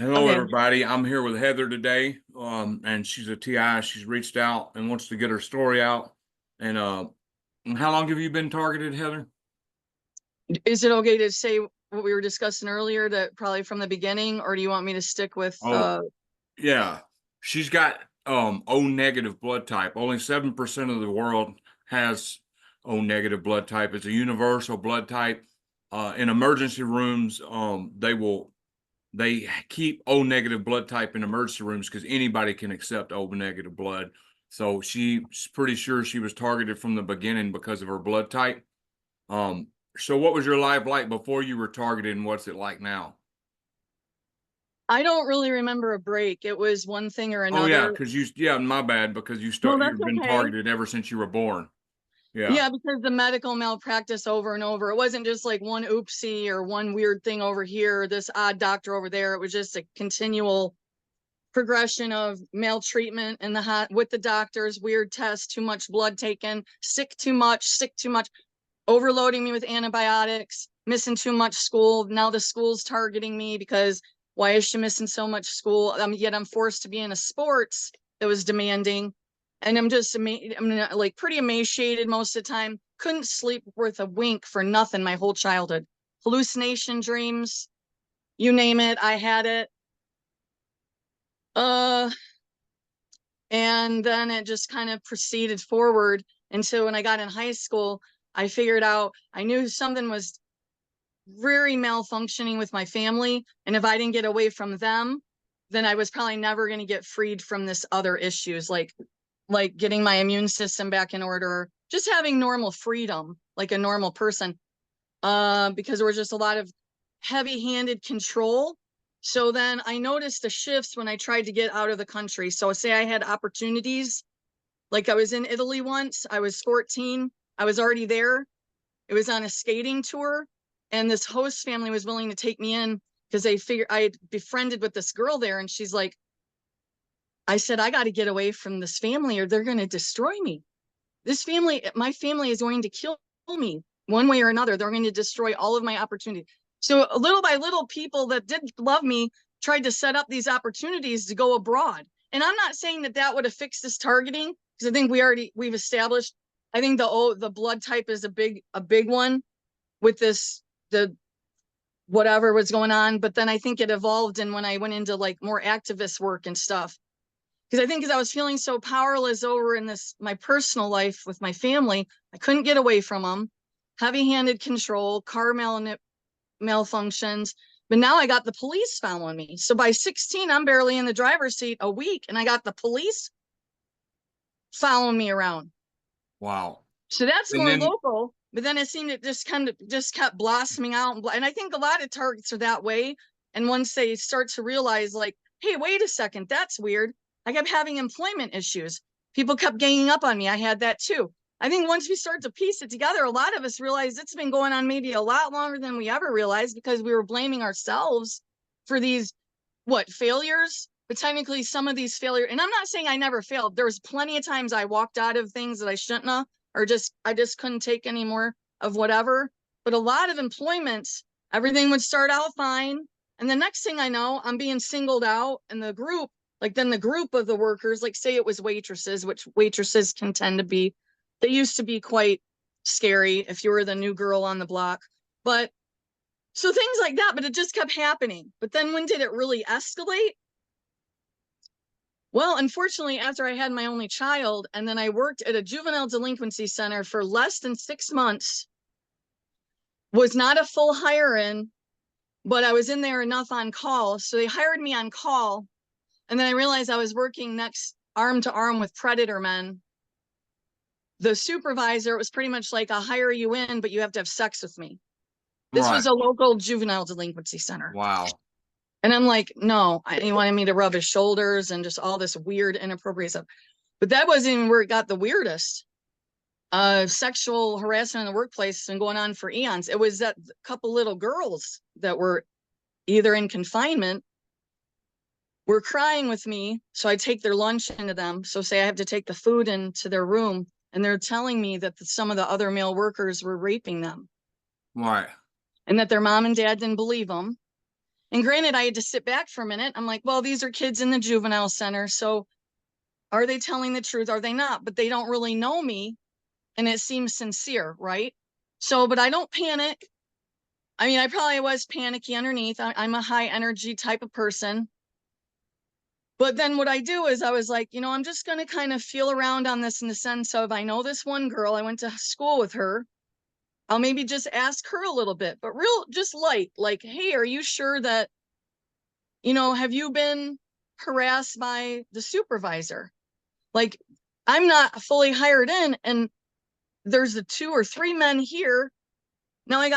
Hello, Okay. everybody. I'm here with Heather today, and she's a TI. She's reached out and wants to get her story out. And how long have you been targeted, Heather? Is it okay to say what we were discussing earlier, that probably from the beginning, or do you want me to stick with Oh, yeah. She's got O negative blood type. Only 7% of the world has O negative blood type. It's a universal blood type. In emergency rooms, they keep O negative blood type in emergency rooms because anybody can accept O negative blood. So she's pretty sure she was targeted from the beginning because of her blood type. Um, so what was your life like before you were targeted, and what's it like now? I don't really remember a break. It was one thing or Oh yeah, another. yeah, my bad, because No, that's you've been okay. targeted ever since you were born. Yeah. Yeah, because the medical malpractice over and over. It wasn't just like one oopsie or one weird thing over here, this odd doctor over there. It was just a continual progression of maltreatment in the hot with the doctors, weird tests, too much blood taken, sick too much, overloading me with antibiotics, missing too much school. Now the school's targeting me because why is she missing so much school? Yet I'm forced to be in a sports that was demanding. And I'm like pretty emaciated most of the time. Couldn't sleep worth a wink for nothing my whole childhood. Hallucination dreams, you name it, I had it. Uh, and then it just kind of proceeded forward until when I got in high school, I figured out I knew something was very malfunctioning with my family. And if I didn't get away from them, then I was probably never going to get freed from this other issues, like getting my immune system back in order, just having normal freedom, like a normal person. Because there was just a lot of heavy-handed control. So then I noticed the shifts when I tried to get out of the country. So say I had opportunities, like I was in Italy once, I was 14, I was already there. It was on a skating tour, and this host family was willing to take me in because they figured I had befriended with this girl there, and she's like, I said, I got to get away from this family or they're going to destroy me. This family, my family is going to kill me one way or another. They're going to destroy all of my opportunities. So little by little, people that did love me tried to set up these opportunities to go abroad. And I'm not saying that that would have fixed this targeting, because I think we've established. I think the blood type is a big one with this, the whatever was going on. But then I think it evolved, and when I went into like more activist work and stuff, because I think as I was feeling so powerless over in this my personal life with my family, I couldn't get away from them. Heavy-handed control, malfunctions. But now I got the police following me. So by 16, I'm barely in the driver's seat a week, and I got the police following me around. Wow. So that's And more then local. But then it seemed it just kind of just kept blossoming out. And I think a lot of targets are that way. And once they start to realize, like, hey, wait a second, that's weird. I kept having employment issues. People kept ganging up on me. I had that too. I think once we start to piece it together, a lot of us realize it's been going on maybe a lot longer than we ever realized, because we were blaming ourselves for these failures. But technically some of these failures, and I'm not saying I never failed. There was plenty of times I walked out of things that I shouldn't have, or I just couldn't take any more of whatever. But a lot of employments, everything would start out fine, and the next thing I know, I'm being singled out, and the group, like then the group of the workers, like say it was waitresses, which waitresses can tend to be, they used to be quite scary if you were the new girl on the block. But so things like that, but it just kept happening. But then when did it really escalate? Well, unfortunately, after I had my only child, and then I worked at a juvenile delinquency center for less than 6 months, was not a full hire in, but I was in there enough on call. So they hired me on call. And then I realized I was working next arm to arm with predator men. The supervisor, it was pretty much like, I'll hire you in, but you have to have sex with me. This right. was a local juvenile delinquency center. Wow. And I'm like, no, he wanted me to rub his shoulders and just all this weird, inappropriate stuff. But that wasn't even where it got the weirdest. Sexual harassment in the workplace has been going on for eons. It was that couple little girls that were either in confinement were crying with me. So I take their lunch into them. So say I have to take the food into their room, and they're telling me that some of the other male workers were raping them, Right. and that their mom and dad didn't believe them. And granted, I had to sit back for a minute. I'm like, well, these are kids in the juvenile center. So are they telling the truth? Are they not? But they don't really know me. And it seems sincere, right? So, but I don't panic. I mean, I probably was panicky underneath. I'm a high energy type of person. But then what I do is I was like, I'm just going to kind of feel around on this in the sense of, I know this one girl, I went to school with her. I'll maybe just ask her a little bit, but real, just light, like, hey, are you sure that, have you been harassed by the supervisor? Like, I'm not fully hired in, and there's the 2 or 3 men here. Now I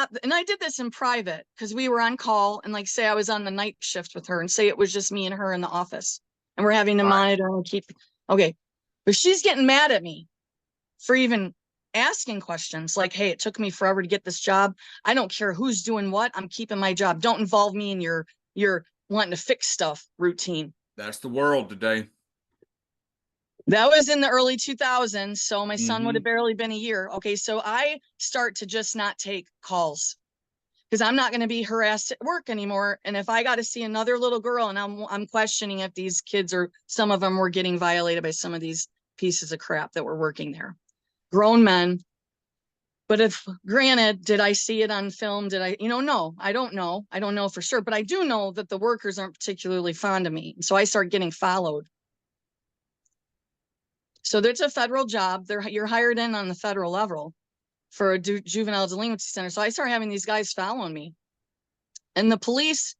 did this in private because we were on call, and like, say I was on the night shift with her, and say it was just me and her in the office, and we're having to Right. monitor and keep, okay. But she's getting mad at me for even asking questions like, hey, it took me forever to get this job. I don't care who's doing what. I'm keeping my job. Don't involve me in your wanting to fix stuff routine. That's the world today. That was in the early 2000s. So my son would have Mhm. barely been a year. Okay. So I start to just not take calls because I'm not going to be harassed at work anymore. And if I got to see another little girl, and I'm questioning if these kids or some of them were getting violated by some of these pieces of crap that were working there, grown men. But if granted, did I see it on film? Did I, no, I don't know. I don't know for sure, but I do know that the workers aren't particularly fond of me. So I start getting followed. So there's a federal job. You're hired in on the federal level for a juvenile delinquency center. So I start having these guys following me, and the police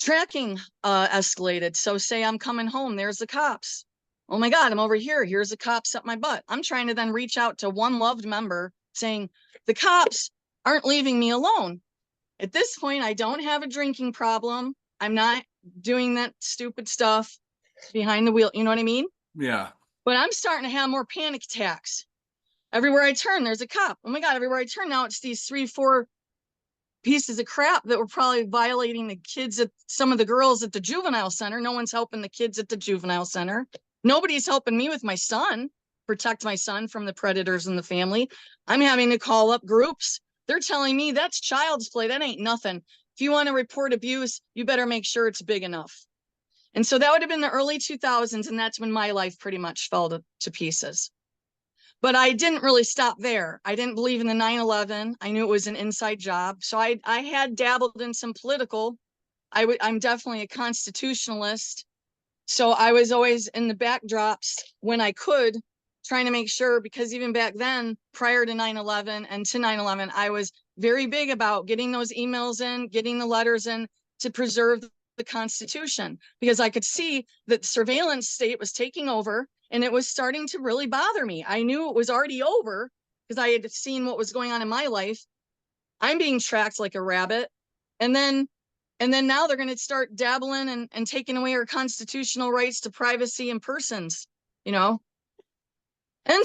tracking escalated. So say I'm coming home, there's the cops. Oh my God, I'm over here. Here's the cops up my butt. I'm trying to then reach out to one loved member saying, the cops aren't leaving me alone. At this point, I don't have a drinking problem. I'm not doing that stupid stuff behind the wheel. You know what I mean? Yeah. But I'm starting to have more panic attacks. Everywhere I turn, there's a cop. Oh my God, everywhere I turn now, it's these 3, 4 pieces of crap that were probably violating the kids at some of the girls at the juvenile center. No one's helping the kids at the juvenile center. Nobody's helping me with my son, protect my son from the predators in the family. I'm having to call up groups. They're telling me that's child's play. That ain't nothing. If you want to report abuse, you better make sure it's big enough. And so that would have been the early 2000s. And that's when my life pretty much fell to pieces. But I didn't really stop there. I didn't believe in the 9/11. I knew it was an inside job. So I had dabbled in some political. I'm definitely a constitutionalist. So I was always in the backdrops when I could, trying to make sure, because even back then, prior to 9/11 and to 9/11, I was very big about getting those emails in, getting the letters in to preserve the Constitution, because I could see that the surveillance state was taking over and it was starting to really bother me. I knew it was already over because I had seen what was going on in my life. I'm being tracked like a rabbit. And then now they're going to start dabbling and taking away our constitutional rights to privacy and persons, and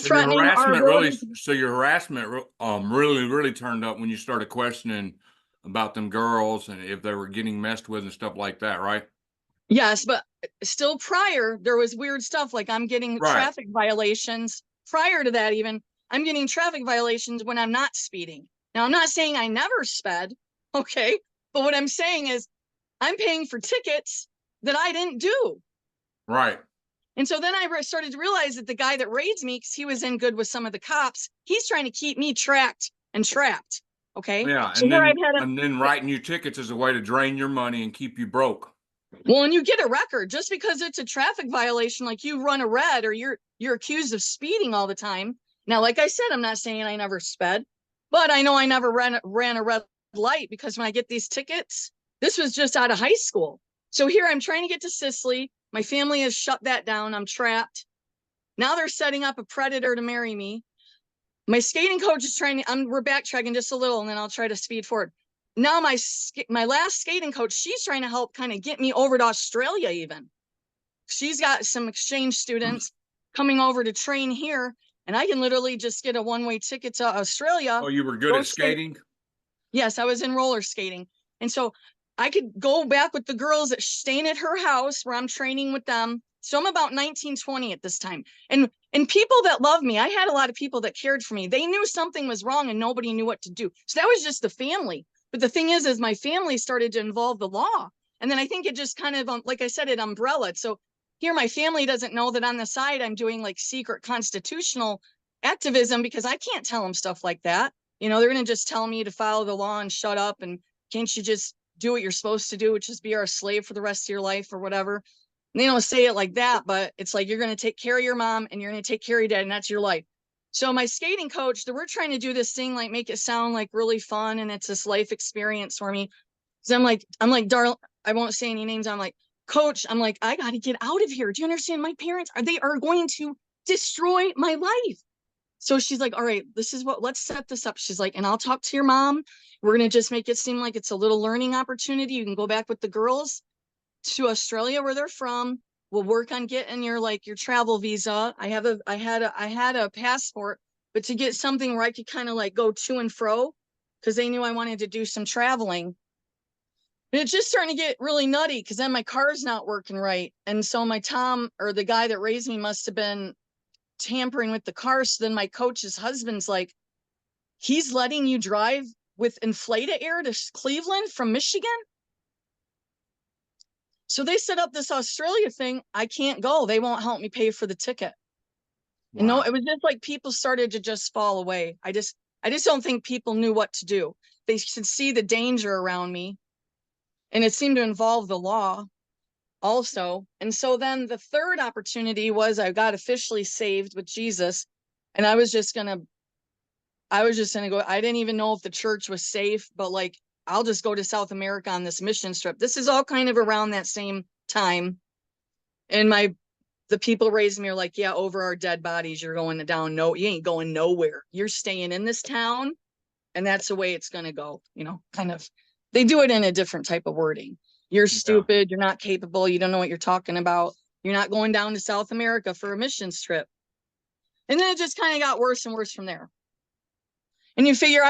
threatening our ability. So your harassment really turned up when you started questioning about them girls and if they were getting messed with and stuff like that, right? Yes, but still prior, there was weird stuff like I'm getting Right. traffic violations. Prior to that, even, I'm getting traffic violations when I'm not speeding. Now, I'm not saying I never sped, okay? But what I'm saying is I'm paying for tickets that I didn't do. Right. And so then I started to realize that the guy that raids me, because he was in good with some of the cops, he's trying to keep me tracked and trapped. Okay. Yeah. So here I've had And then writing you tickets is a way to drain your money and keep you broke. well, and you get a record just because it's a traffic violation, like you run a red or you're accused of speeding all the time. Now, like I said, I'm not saying I never sped, but I know I never ran a red light, because when I get these tickets, this was just out of high school. So here I'm trying to get to Sicily. My family has shut that down. I'm trapped. Now they're setting up a predator to marry me. My skating coach is trying to, we're backtracking just a little and then I'll try to speed forward. Now my last skating coach, she's trying to help kind of get me over to Australia even. She's got some exchange students coming over to train here, and I can literally just get a one-way ticket to Australia. Oh, you were good at skating? Yes, I was in roller skating. And so I could go back with the girls that staying at her house where I'm training with them. So I'm about 19, 20 at this time. And people that love me, I had a lot of people that cared for me. They knew something was wrong and nobody knew what to do. So that was just the family. But the thing is my family started to involve the law. And then I think it just kind of, like I said, it umbrellaed. So here my family doesn't know that on the side I'm doing like secret constitutional activism, because I can't tell them stuff like that. You know, they're going to just tell me to follow the law and shut up. And can't you just do what you're supposed to do, which is be our slave for the rest of your life or whatever. And they don't say it like that, but it's like, you're going to take care of your mom and you're going to take care of your dad, and that's your life. So my skating coach, we're trying to do this thing, like make it sound like really fun. And it's this life experience for me. So I'm like, darling, I won't say any names. I'm like, coach, I'm like, I got to get out of here. Do you understand? My parents they are going to destroy my life. So she's like, all right, this is what, let's set this up. She's like, and I'll talk to your mom. We're going to just make it seem like it's a little learning opportunity. You can go back with the girls to Australia where they're from. We'll work on getting your travel visa. I had a passport, but to get something where I could kind of like go to and fro, because they knew I wanted to do some traveling. And it's just starting to get really nutty, because then my car's not working right. And so my Tom, or the guy that raised me, must have been tampering with the car. So then my coach's husband's like, he's letting you drive with inflated air to Cleveland from Michigan. So they set up this Australia thing. I can't go. They won't help me pay for the ticket. Wow. And no, it was just like people started to just fall away. I just don't think people knew what to do. They could see the danger around me. And it seemed to involve the law also. And so then the third opportunity was I got officially saved with Jesus. And I was just going to go. I didn't even know if the church was safe, but like, I'll just go to South America on this mission trip. This is all kind of around that same time. And the people raised me are like, yeah, over our dead bodies, you're going down. No, you ain't going nowhere. You're staying in this town. And that's the way it's going to go. You know, kind of, they do it in a different type of wording. You're stupid. You're not capable. You don't know what you're talking about. You're not going down to South America for a missions trip. And then it just kind of got worse and worse from there. And you figure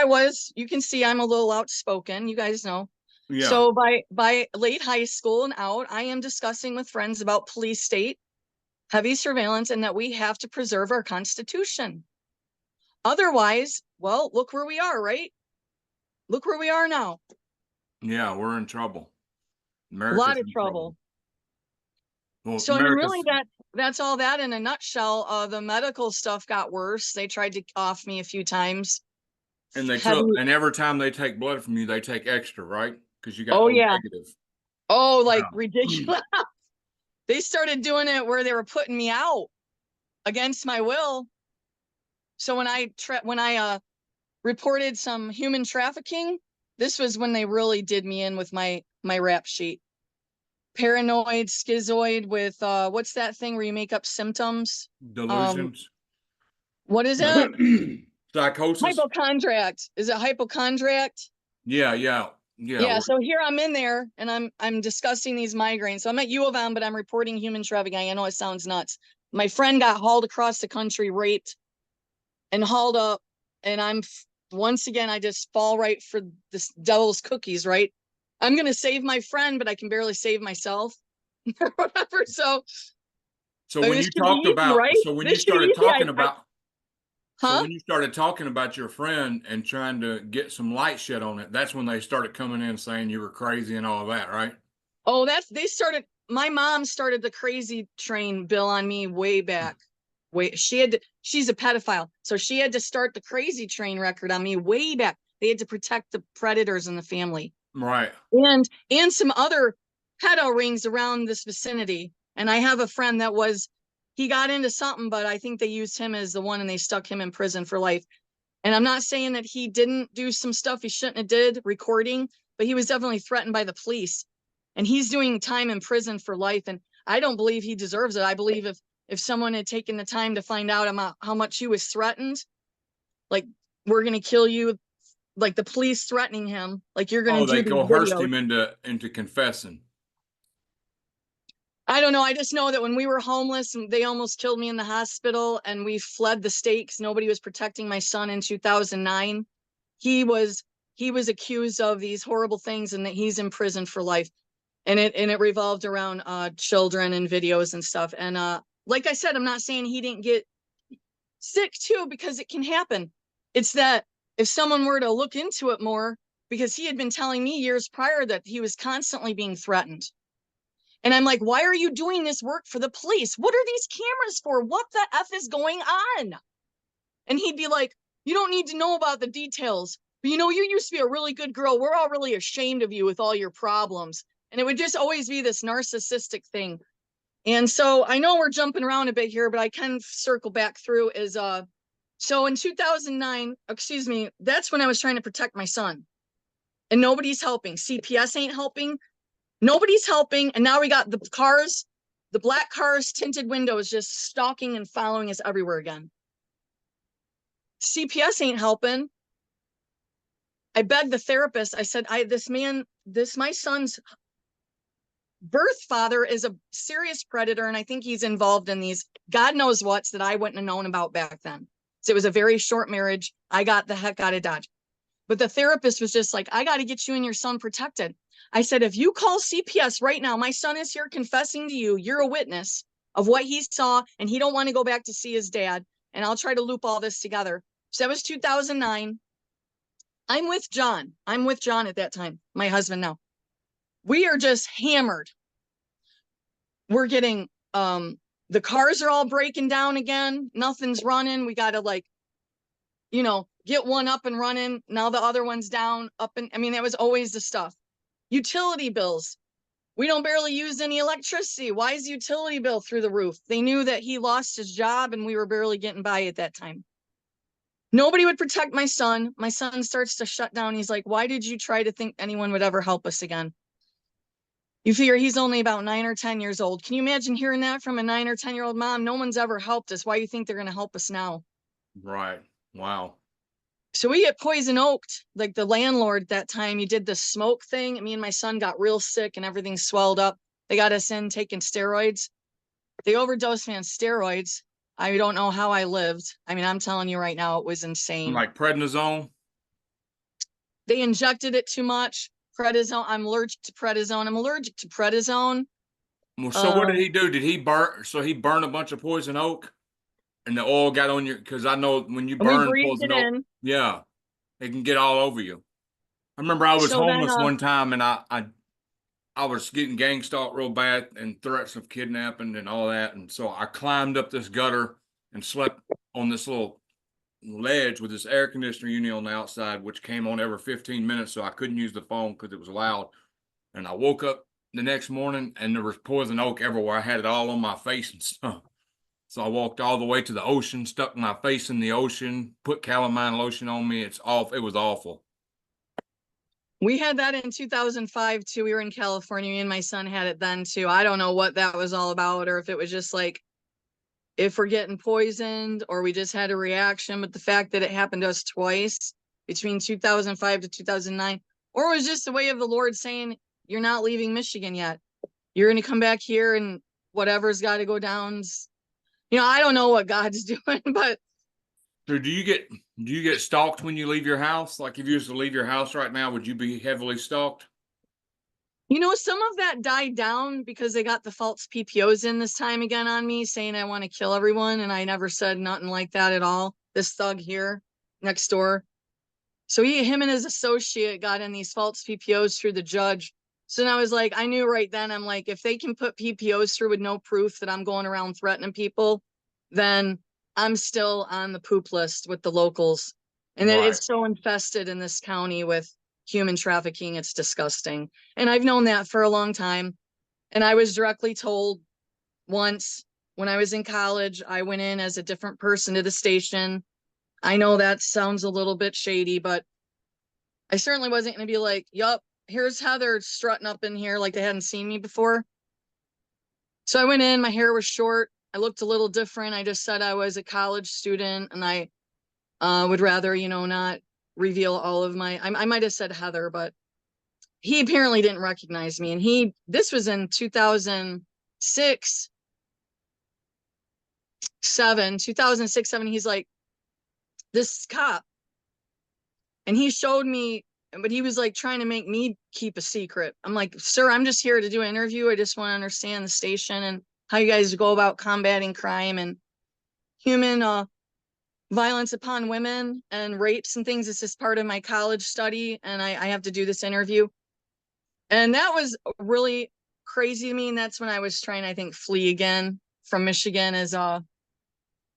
you can see I'm a little outspoken. You guys know. Yeah. So by late high school and out, I am discussing with friends about police state, heavy surveillance, and that we have to preserve our Constitution. Otherwise, well, look where we are, right? Look where we are now. Yeah, we're in trouble. America's a lot of trouble. Well, so I mean, really, that's all that in a nutshell. The medical stuff got worse. They tried to off me a few times. And and every time they take blood from you, they take extra, right? Because you got negative. Oh, like ridiculous. They started doing it where they were putting me out against my will. So when I reported some human trafficking, this was when they really did me in with my rap sheet. Paranoid, schizoid with what's that thing where you make up symptoms? Delusions. What is it? Psychosis. Hypochondriac. Is it hypochondriac? Yeah. So here I'm in there and I'm discussing these migraines. So I'm at U of M, but I'm reporting human trafficking. I know it sounds nuts. My friend got hauled across the country, raped and hauled up. And once again, I just fall right for this devil's cookies, right? I'm going to save my friend, but I can barely save myself or whatever. So when you talked about, right? So when you started talking about, So when you started talking about your friend and trying to get some light shed on it, that's when they started coming in saying you were crazy and all of that, right? Oh, my mom started the crazy train bill on me way back. She's a pedophile. So she had to start the crazy train record on me way back. They had to protect the predators in the family. Right. And some other pedo rings around this vicinity. And I have a friend that he got into something, but I think they used him as the one and they stuck him in prison for life. And I'm not saying that he didn't do some stuff he shouldn't have did recording, but he was definitely threatened by the police and he's doing time in prison for life. And I don't believe he deserves it. I believe if someone had taken the time to find out how much he was threatened, like, we're going to kill you, like the police threatening him, like you're going to do. They coerced him into confessing. I don't know. I just know that when we were homeless and they almost killed me in the hospital and we fled the state because nobody was protecting my son in 2009, he was accused of these horrible things and that he's in prison for life. And it revolved around children and videos and stuff. And like I said, I'm not saying he didn't get sick too, because it can happen. It's that if someone were to look into it more, because he had been telling me years prior that he was constantly being threatened. And I'm like, why are you doing this work for the police? What are these cameras for? What the F is going on? And he'd be like, you don't need to know about the details. But you used to be a really good girl. We're all really ashamed of you with all your problems. And it would just always be this narcissistic thing. And so I know we're jumping around a bit here, but I can circle back through so in 2009, excuse me, that's when I was trying to protect my son. And nobody's helping. CPS ain't helping. Nobody's helping. And now we got the cars, the black cars, tinted windows, just stalking and following us everywhere again. CPS ain't helping. I begged the therapist. I said, my son's birth father is a serious predator. And I think he's involved in these God knows what's that I wouldn't have known about back then. So it was a very short marriage. I got the heck out of Dodge. But the therapist was just like, I got to get you and your son protected. I said, if you call CPS right now, my son is here confessing to you. You're a witness of what he saw, and he don't want to go back to see his dad. And I'll try to loop all this together. So that was 2009. I'm with John. At that time, my husband now. We are just hammered. We're getting, the cars are all breaking down again. Nothing's running. We got to get one up and running. Now the other one's down, up. And I mean, that was always the stuff. Utility bills. We don't barely use any electricity. Why is the utility bill through the roof? They knew that he lost his job and we were barely getting by at that time. Nobody would protect my son. My son starts to shut down. He's like, why did you try to think anyone would ever help us again? You figure he's only about 9 or 10 years old. Can you imagine hearing that from a 9 or 10-year-old mom? No one's ever helped us. Why do you think they're going to help us now? Right. Wow. So we get poison oaked. Like the landlord that time, he did the smoke thing. Me and my son got real sick and everything swelled up. They got us in taking steroids. They overdosed me on steroids. I don't know how I lived. I mean, I'm telling you right now, it was insane. Like prednisone? They injected it too much. Prednisone. I'm allergic to prednisone. Well, so what did he do? Did he burn? So he burned a bunch of poison oak, and the oil got on your. Because I know when you We burn breathed poison it oak, in. yeah, it can get all over you. I remember I was So then, homeless one time, and I was getting gang stalked real bad and threats of kidnapping and all that, and so I climbed up this gutter and slept on this little ledge with this air conditioner unit on the outside, which came on every 15 minutes, so I couldn't use the phone because it was loud. And I woke up the next morning and there was poison oak everywhere. I had it all on my face and stuff. So I walked all the way to the ocean, stuck my face in the ocean, put calamine lotion on me. It's awful. It was awful. we had that in 2005 too. We were in California. Me and my son had it then too. I don't know what that was all about, or if it was just like, if we're getting poisoned or we just had a reaction. But the fact that it happened to us twice between 2005 to 2009, or it was just the way of the Lord saying, you're not leaving Michigan yet. You're going to come back here and whatever's got to go down. I don't know what God's doing, but So do you get stalked when you leave your house? Like if you used to leave your house right now, would you be heavily stalked? some of that died down because they got the false PPOs in this time again on me saying I want to kill everyone. And I never said nothing like that at all. This thug here next door. So him and his associate got in these false PPOs through the judge. So then I was like, I knew right then, I'm like, if they can put PPOs through with no proof that I'm going around threatening people, then I'm still on the poop list with the locals. And Right. it's so infested in this county with human trafficking. It's disgusting. And I've known that for a long time. And I was directly told once when I was in college, I went in as a different person to the station. I know that sounds a little bit shady, but I certainly wasn't going to be like, yup, here's Heather strutting up in here like they hadn't seen me before. So I went in, my hair was short. I looked a little different. I just said I was a college student and I would rather, not reveal all of I might have said Heather, but he apparently didn't recognize me. And this was in 2006, 7. He's like, this cop. And he showed me, but he was like trying to make me keep a secret. I'm like, sir, I'm just here to do an interview. I just want to understand the station and how you guys go about combating crime and human violence upon women and rapes and things. This is part of my college study, and I have to do this interview. And that was really crazy to me. And that's when I was trying, I think, flee again from Michigan. As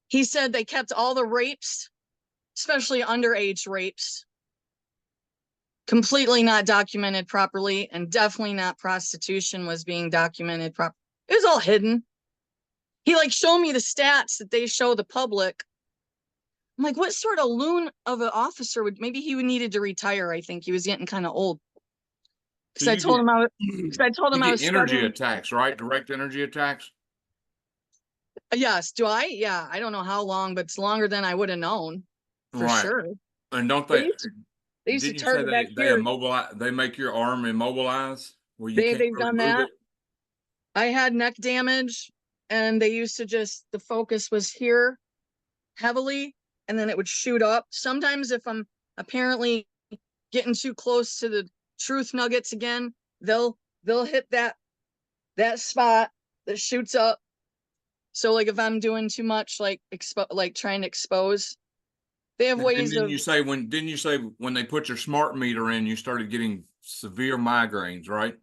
he said, they kept all the rapes, especially underage rapes, completely not documented properly, and definitely not prostitution was being documented properly. It was all hidden. He like showed me the stats that they show the public. I'm like, what sort of loon of an officer would, maybe he needed to retire. I think he was getting kind of old. So Because I told him I was, you I get was energy studying. attacks, right? Direct energy attacks. Yes, do I? Yeah, I don't know how long, but it's longer than I would have known for Right. sure. And don't They they, used to, they used to didn't you say target back they here. immobilize, they make your arm immobilize where you can't They've really done move that. it? I had neck damage, and they used to just, the focus was here heavily, and then it would shoot up. Sometimes if I'm apparently getting too close to the truth nuggets again, they'll hit that spot that shoots up. So like if I'm doing too much, like trying to expose, they have And ways then of. you say didn't you say when they put your smart meter in, you started getting severe migraines, right?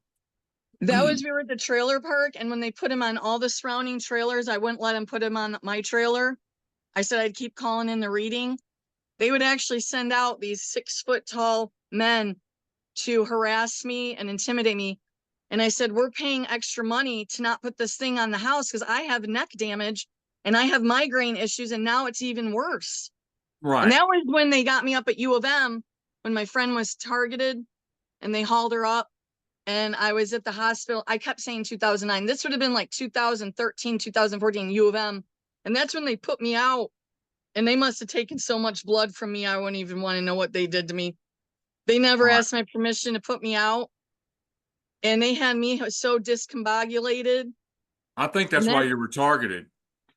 That was, we were at the trailer park, and when they put him on all the surrounding trailers, I wouldn't let him put him on my trailer. I said I'd keep calling in the reading. They would actually send out these 6 foot tall men to harass me and intimidate me. And I said, we're paying extra money to not put this thing on the house because I have neck damage and I have migraine issues, and now it's even worse. And Right. that was when they got me up at U of M, when my friend was targeted and they hauled her up. And I was at the hospital. I kept saying 2009. This would have been like 2013, 2014, U of M. And that's when they put me out. And they must have taken so much blood from me, I wouldn't even want to know what they did to me. They never Right. asked my permission to put me out. And they had me so discombobulated. I think And that's why then you were targeted,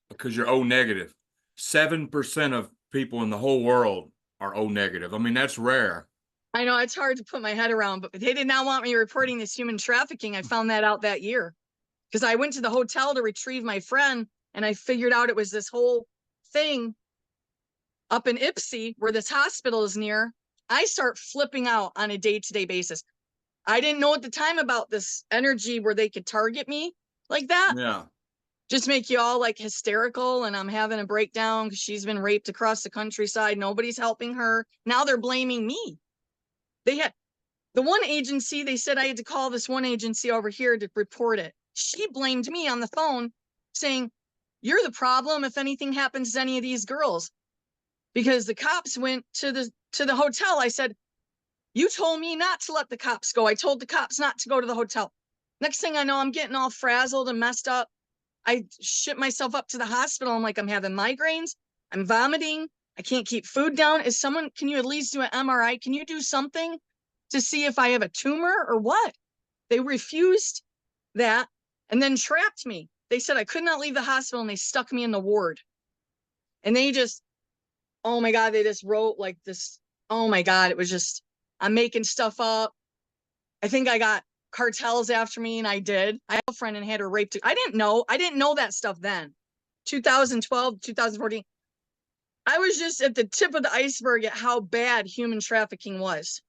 because you're O negative. 7% of people in the whole world are O negative. I mean, that's rare. I know it's hard to put my head around, but they did not want me reporting this human trafficking. I found that out that year because I went to the hotel to retrieve my friend, and I figured out it was this whole thing up in Ipsy where this hospital is near. I start flipping out on a day-to-day basis. I didn't know at the time about this energy where they could target me like that. Yeah. Just make you all like hysterical, and I'm having a breakdown because she's been raped across the countryside. Nobody's helping her. Now they're blaming me. They had the one agency, they said I had to call this one agency over here to report it. She blamed me on the phone saying, you're the problem if anything happens to any of these girls. Because the cops went to the hotel. I said, you told me not to let the cops go. I told the cops not to go to the hotel. Next thing I know, I'm getting all frazzled and messed up. I ship myself up to the hospital. I'm like, I'm having migraines. I'm vomiting. I can't keep food down. Can you at least do an MRI? Can you do something to see if I have a tumor or what? They refused that and then trapped me. They said I could not leave the hospital, and they stuck me in the ward. And they just, oh my God, they just wrote like this. Oh my God, it was just, I'm making stuff up. I think I got cartels after me, and I did. I have a friend and had her raped. I didn't know that stuff then. 2012, 2014. I was just at the tip of the iceberg at how bad human trafficking was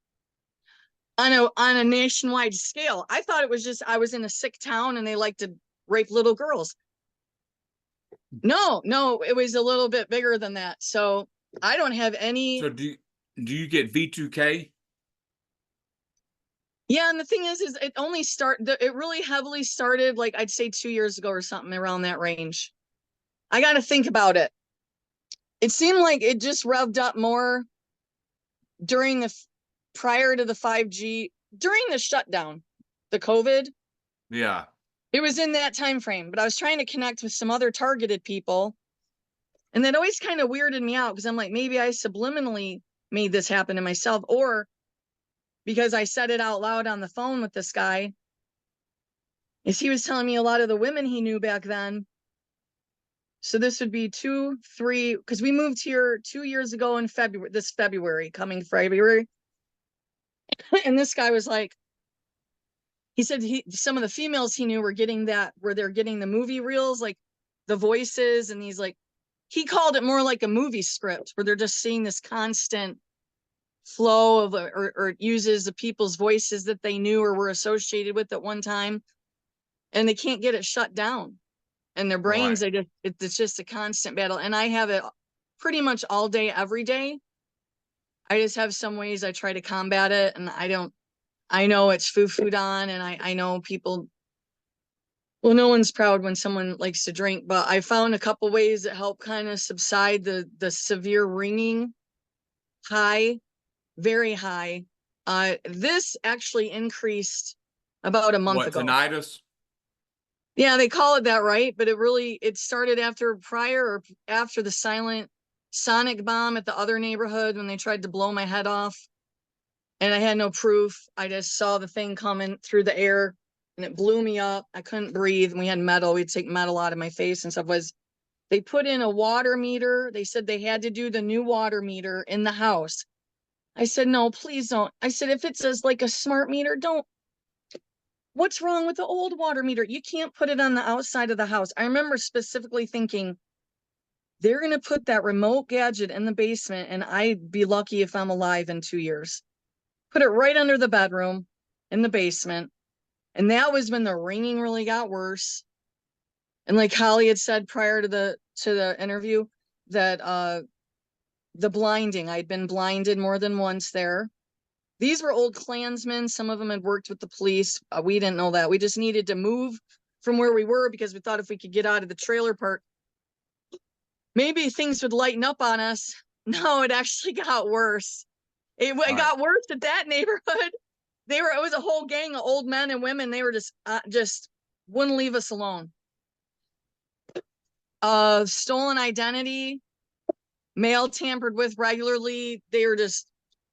on a nationwide scale. I thought it was just I was in a sick town and they like to rape little girls. No, it was a little bit bigger than that. So I don't have any. So do you get V2K? Yeah, and the thing is it really heavily started like I'd say 2 years ago or something around that range. I got to think about it. It seemed like it just revved up more during prior to the 5G, during the shutdown, the COVID. Yeah. It was in that time frame, but I was trying to connect with some other targeted people, and that always kind of weirded me out because I'm like, maybe I subliminally made this happen to myself, or because I said it out loud on the phone with this guy, is he was telling me a lot of the women he knew back then. So this would be 2, 3, because we moved here 2 years ago in February, coming February. And this guy was like, he said some of the females he knew were getting that, where they're getting the movie reels, like the voices and these like he called it more like a movie script where they're just seeing this constant flow of, or it uses the people's voices that they knew or were associated with at one time, and they can't get it shut down. And their brains, Right. it's just a constant battle. And I have it pretty much all day, every day. I just have some ways I try to combat it. And I know it's food on, and I know people, well, no one's proud when someone likes to drink, but I found a couple ways that help kind of subside the severe ringing high, very high. This actually increased about a month What, ago. tinnitus? Yeah, they call it that, right? But it started prior or after the silent sonic bomb at the other neighborhood when they tried to blow my head off. And I had no proof. I just saw the thing coming through the air and it blew me up. I couldn't breathe. And we had metal. We'd take metal out of my face and stuff. They put in a water meter. They said they had to do the new water meter in the house. I said, no, please don't. I said, if it says like a smart meter, don't. What's wrong with the old water meter? You can't put it on the outside of the house. I remember specifically thinking, they're going to put that remote gadget in the basement, and I'd be lucky if I'm alive in 2 years. Put it right under the bedroom in the basement. And that was when the ringing really got worse. And like Holly had said prior to the interview, that the blinding, I'd been blinded more than once there. These were old Klansmen. Some of them had worked with the police. We didn't know that. We just needed to move from where we were because we thought if we could get out of the trailer park, maybe things would lighten up on us. No, it actually got worse. It Right. got worse at that neighborhood. It was a whole gang of old men and women. They were just wouldn't leave us alone. Stolen identity, mail tampered with regularly. They were just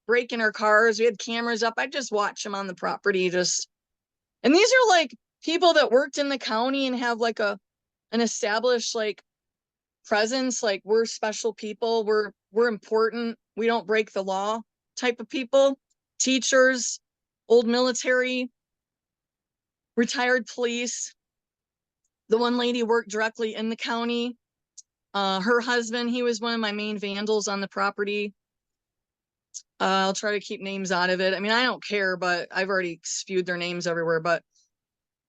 breaking our cars. We had cameras up. I just watch them on the property. And these are like people that worked in the county and have like an established like presence. Like, we're special people. We're important. We don't break the law type of people. Teachers, old military, retired police. The one lady worked directly in the county. Her husband, he was one of my main vandals on the property. I'll try to keep names out of it. I mean, I don't care, but I've already spewed their names everywhere. But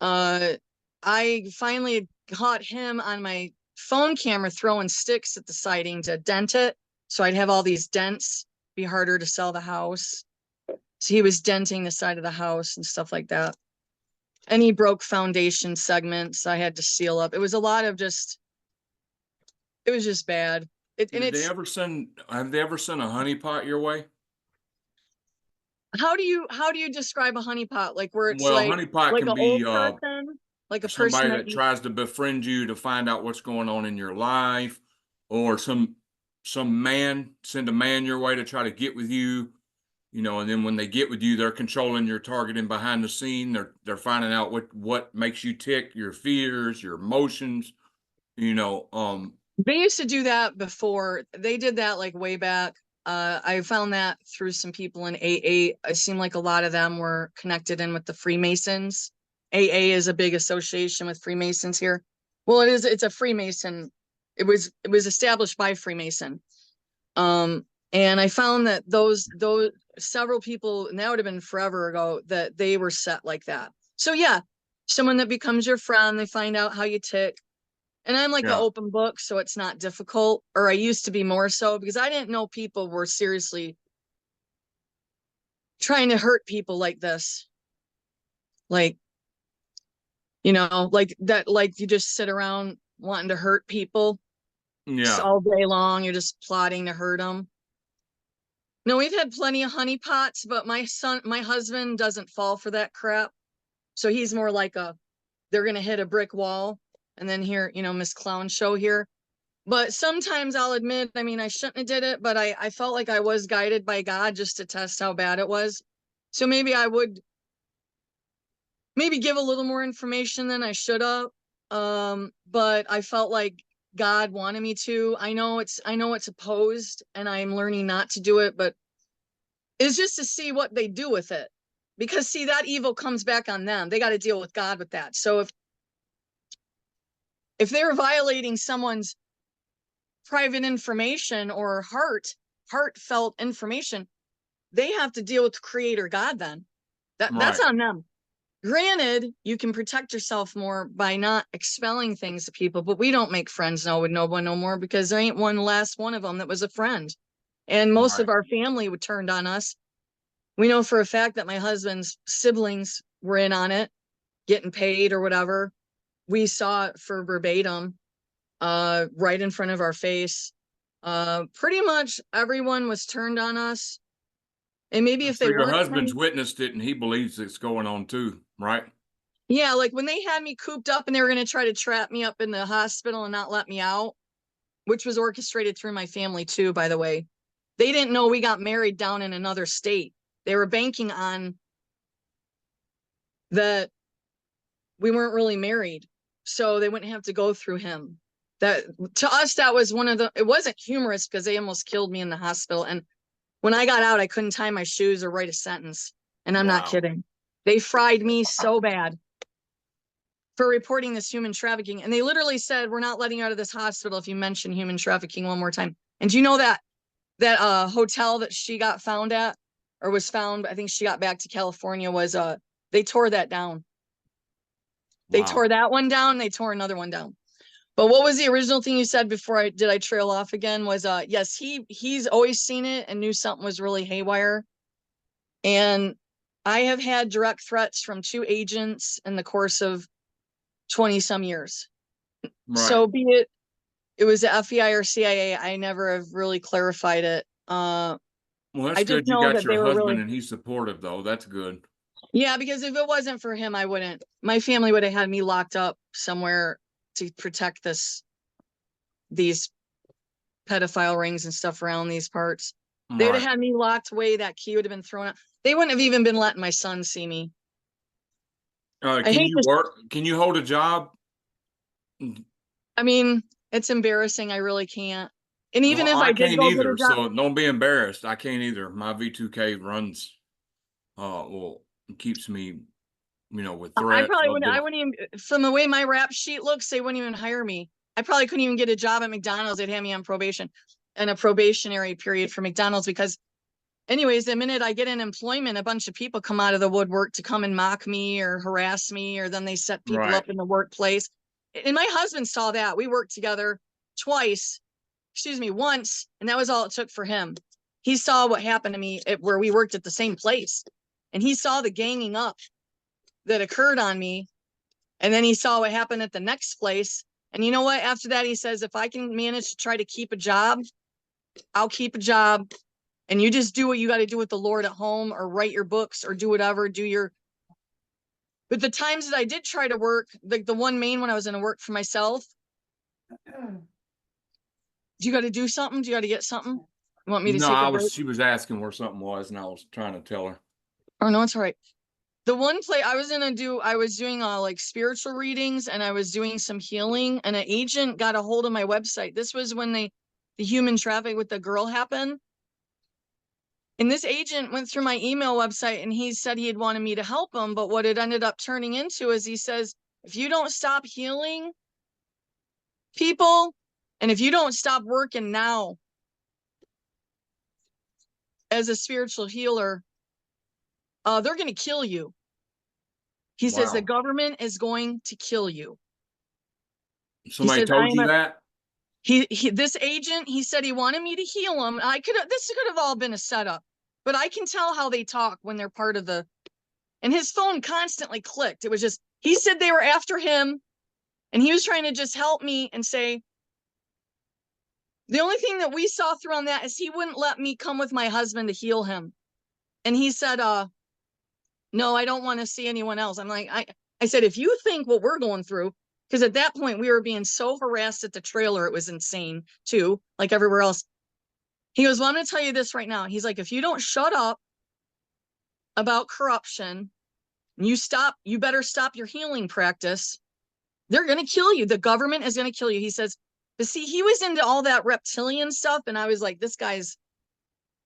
I finally caught him on my phone camera throwing sticks at the siding to dent it. So I'd have all these dents, be harder to sell the house. So he was denting the side of the house and stuff like that. And he broke foundation segments. I had to seal up. It was a lot of it was just bad. Have they ever sent a honeypot your way? How do you describe a honeypot? Like, where it's Well, a honeypot like can an be old person, like a person somebody that that tries to befriend you to find out what's going on in your life, or some man send a man your way to try to get with you, and then when they get with you, they're controlling your targeting behind the scene. They're finding out what makes you tick, your fears, your emotions, they used to do that before. They did that like way back. I found that through some people in AA. It seemed like a lot of them were connected in with the Freemasons. AA is a big association with Freemasons here. Well, it's a Freemason. It was established by Freemason. And I found that those several people, and that would have been forever ago, that they were set like that. So yeah, someone that becomes your friend, they find out how you tick. And I'm like an yeah, open book, so it's not difficult. Or I used to be more so, because I didn't know people were seriously trying to hurt people like this. Like, like that, like you just sit around wanting to hurt people just yeah. all day long. You're just plotting to hurt them. No, we've had plenty of honeypots, but my husband doesn't fall for that crap. So he's more like they're going to hit a brick wall and then here, Miss Clown Show here. But sometimes I'll admit, I mean, I shouldn't have did it, but I felt like I was guided by God just to test how bad it was. So maybe I would give a little more information than I should have. But I felt like God wanted me to. I know it's opposed and I'm learning not to do it, but it's just to see what they do with it. Because see, that evil comes back on them. They got to deal with God with that. So if they're violating someone's private information or heartfelt information, they have to deal with Creator God then. That's Right. on them. Granted, you can protect yourself more by not expelling things to people, but we don't make friends now with no one no more because there ain't one last one of them that was a friend. And most Right. of our family would turned on us. We know for a fact that my husband's siblings were in on it, getting paid or whatever. We saw it for verbatim, right in front of our face. Pretty much everyone was turned on us. And maybe if So they your weren't husband's turned, witnessed it and he believes it's going on too, right? yeah, like when they had me cooped up and they were going to try to trap me up in the hospital and not let me out, which was orchestrated through my family too, by the way. They didn't know we got married down in another state. They were banking on that we weren't really married, so they wouldn't have to go through him. That to us, that was one of the, it wasn't humorous because they almost killed me in the hospital. And when I got out, I couldn't tie my shoes or write a sentence. And I'm not Wow. kidding. They fried me so bad for reporting this human trafficking. And they literally said, we're not letting you out of this hospital if you mention human trafficking one more time. And do you know that hotel that she got found at, or was found, I think she got back to California, was they tore that down. They Wow. tore that one down, they tore another one down. But what was the original thing you said before I trail off again? Was yes, he's always seen it and knew something was really haywire. And I have had direct threats from 2 agents in the course of 20 some years. Right. So be it was the FBI or CIA, I never have really clarified it. Well, that's I just good. You know got that they your were husband really, and he's supportive though. That's good. yeah, because if it wasn't for him, I wouldn't, my family would have had me locked up somewhere to protect these pedophile rings and stuff around these parts. They would have Right. had me locked away. That key would have been thrown out. They wouldn't have even been letting my son see me. I Can hate you this. work? Can you hold a job? I mean, it's embarrassing. I really can't. And even Well, if I I did can't go get a either, job, so don't be embarrassed. I can't either. My V2K runs, well, keeps me, with I threats. probably wouldn't. I wouldn't even, from the way my rap sheet looks, they wouldn't even hire me. I probably couldn't even get a job at McDonald's. They'd have me on probation and a probationary period for McDonald's because, anyways, the minute I get in employment, a bunch of people come out of the woodwork to come and mock me or harass me, or then they set people Right. up in the workplace. And my husband saw that. We worked together once, and that was all it took for him. He saw what happened to me where we worked at the same place, and he saw the ganging up that occurred on me. And then he saw what happened at the next place. And you know what? After that, he says, if I can manage to try to keep a job, I'll keep a job. And you just do what you got to do with the Lord at home, or write your books, or do whatever, but the times that I did try to work, the one main one I was going to work for myself. Do you got to do something? Do you got to get something? You want me to No, take a break? she was asking where something was and I was trying to tell her. Oh, no, it's all right. The one play I was I was doing like spiritual readings, and I was doing some healing, and an agent got a hold of my website. This was when the human traffic with the girl happened. And this agent went through my email website and he said he had wanted me to help him. But what it ended up turning into is he says, if you don't stop healing people, and if you don't stop working now as a spiritual healer, they're going to kill you. He says the Wow. government is going to kill you. He Somebody says, I told am you that? this agent, he said he wanted me to heal him. This could have all been a setup, but I can tell how they talk when they're part of and his phone constantly clicked. It was just, he said they were after him and he was trying to just help me and say, the only thing that we saw through on that is he wouldn't let me come with my husband to heal him. And he said, no, I don't want to see anyone else. I'm like, I said, if you think what we're going through, because at that point we were being so harassed at the trailer, it was insane too, like everywhere else. He goes, well, I'm going to tell you this right now. He's like, if you don't shut up about corruption, you better stop your healing practice. They're going to kill you. The government is going to kill you. He says, but see, he was into all that reptilian stuff. And I was like,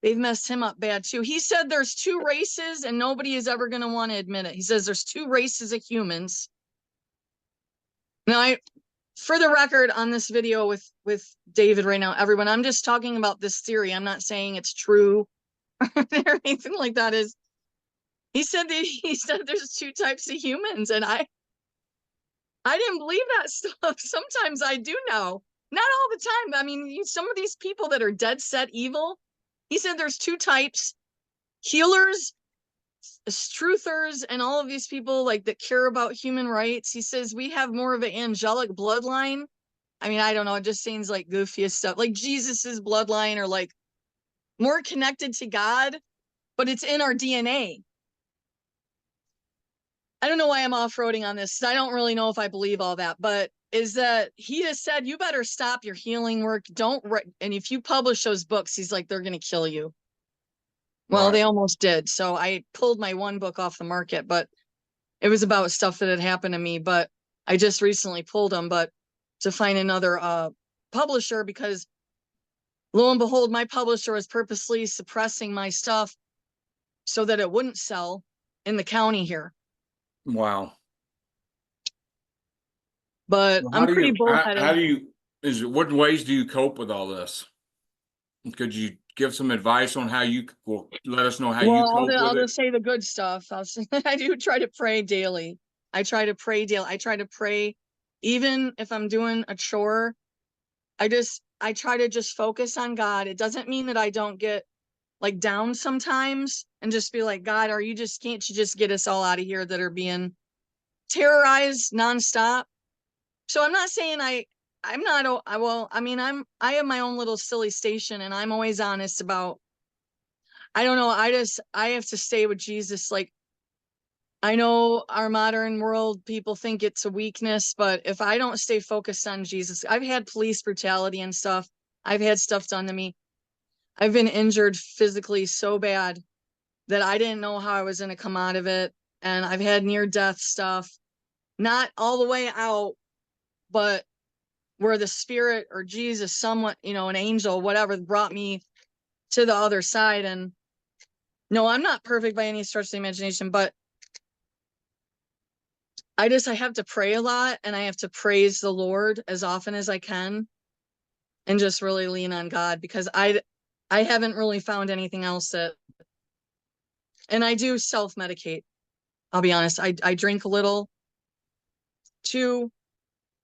they've messed him up bad too. He said there's 2 races and nobody is ever going to want to admit it. He says there's 2 races of humans. Now, for the record, on this video with David right now, everyone, I'm just talking about this theory. I'm not saying it's true or anything like that. Is he said there's two types of humans, and I didn't believe that stuff. Sometimes I do now. Not all the time. I mean, some of these people that are dead set evil, he said there's two types: healers, truthers, and all of these people like that care about human rights. He says we have more of an angelic bloodline. I mean, I don't know. It just seems like goofiest stuff, like Jesus's bloodline, or like more connected to God, but it's in our DNA. I don't know why I'm off-roading on this. I don't really know if I believe all that, but is that he has said, you better stop your healing work. Don't, and if you publish those books, he's like, they're going to kill you. Well, Right. they almost did. So I pulled my one book off the market, but it was about stuff that had happened to me, but I just recently pulled them, but to find another publisher, because lo and behold, my publisher was purposely suppressing my stuff so that it wouldn't sell in the county here. Wow. But So I'm pretty bullheaded. how do you, what ways do you cope with all this? Could you give some advice on how you, well, let us know how you Well, cope with I'll it? just say the good stuff. I do try to pray daily. I try to pray daily. I try to pray even if I'm doing a chore. I try to just focus on God. It doesn't mean that I don't get like down sometimes and just be like, God, can't you just get us all out of here that are being terrorized nonstop? So I'm not saying I'm not, well, I mean, I have my own little silly station, and I'm always honest about, I don't know. I have to stay with Jesus. Like, I know our modern world people think it's a weakness, but if I don't stay focused on Jesus, I've had police brutality and stuff. I've had stuff done to me. I've been injured physically so bad that I didn't know how I was going to come out of it. And I've had near death stuff, not all the way out, but where the spirit or Jesus, somewhat, an angel, whatever, brought me to the other side. And no, I'm not perfect by any stretch of the imagination, but I have to pray a lot, and I have to praise the Lord as often as I can, and just really lean on God, because I haven't really found anything else and I do self-medicate. I'll be honest. I drink a little to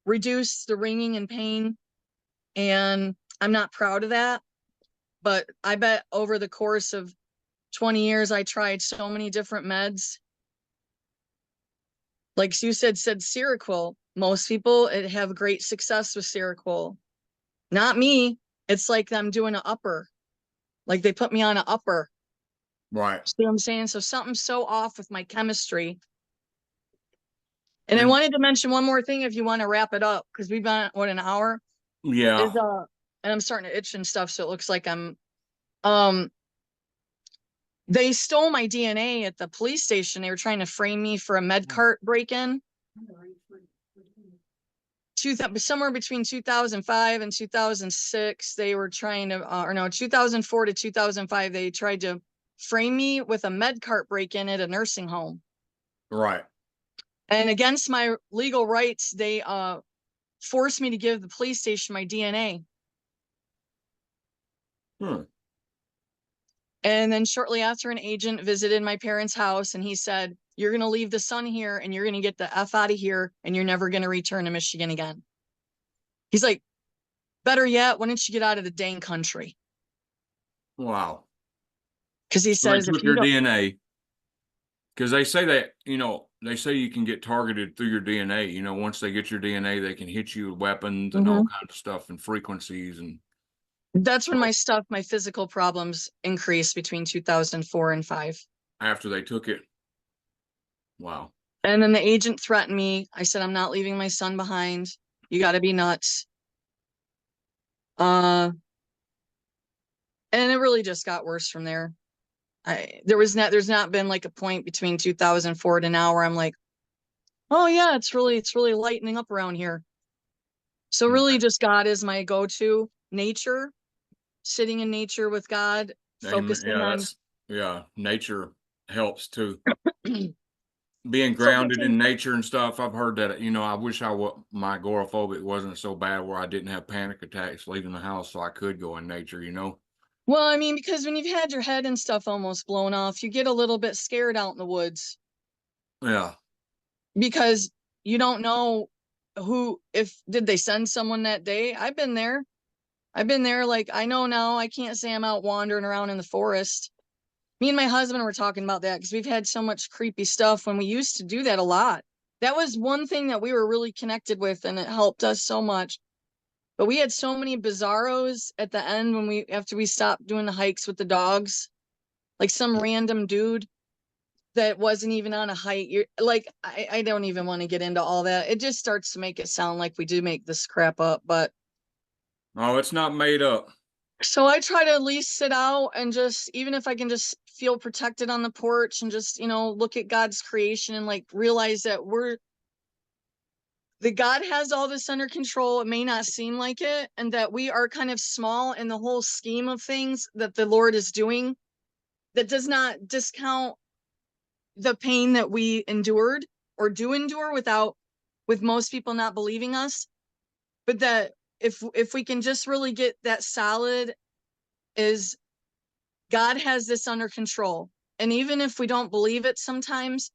reduce the ringing and pain, and I'm not proud of that, but I bet over the course of 20 years, I tried so many different meds. Like you said Seroquel. Most people have great success with Seroquel. Not me. It's like I'm doing an upper. Like they put me on an upper. Right. See what I'm saying? So something's so off with my chemistry. And I And wanted to mention one more thing if you want to wrap it up, because we've been at an hour. yeah, Is and I'm starting to itch and stuff, so it looks like I'm um they stole my DNA at the police station. They were trying to frame me for a med cart break-in. Somewhere between 2005 and 2006, they were trying to, or no, 2004 to 2005, they tried to frame me with a med cart break-in at a nursing home. right. And against my legal rights, they forced me to give the police station my DNA. Hmm. And then shortly after, an agent visited my parents' house, and he said, you're going to leave the son here, and you're going to get the F out of here, and you're never going to return to Michigan again. He's like, better yet, why don't you get out of the dang country? Wow. Because he So they says, if took you your don't, DNA because they say that, they say you can get targeted through your DNA. Once they get your DNA, they can hit you with weapons and all kinds of stuff and frequencies. And that's when so my physical problems increased between 2004 and 5. after they took it, wow. And then the agent threatened me. I said, I'm not leaving my son behind. You got to be nuts. And it really just got worse from there. There's not been like a point between 2004 to now where I'm like, oh yeah, it's really lightening up around here. So really just God is my go-to. Nature, sitting in nature with God, Amen. focusing Yeah, on nature helps too. being So grounded in nature and stuff. I've heard that, I wish my agoraphobic wasn't so bad where I didn't have panic attacks leaving the house so I could go in nature. well, I mean, because when you've had your head and stuff almost blown off, you get a little bit scared out in the woods Yeah. because you don't know if did they send someone that day. I've been there. Like, I know now I can't say I'm out wandering around in the forest. Me and my husband were talking about that because we've had so much creepy stuff when we used to do that a lot. That was one thing that we were really connected with, and it helped us so much. But we had so many bizarros at the end after we stopped doing the hikes with the dogs, like some random dude that wasn't even on a hike. You're like, I don't even want to get into all that. It just starts to make it sound like we do make this crap up. But Oh, it's not made up. so I try to at least sit out and just, even if I can just feel protected on the porch and just, look at God's creation and like realize that the God has all this under control. It may not seem like it, and that we are kind of small in the whole scheme of things that the Lord is doing. That does not discount the pain that we endured or do endure with most people not believing us. But that if we can just really get that solid, is God has this under control. And even if we don't believe it sometimes,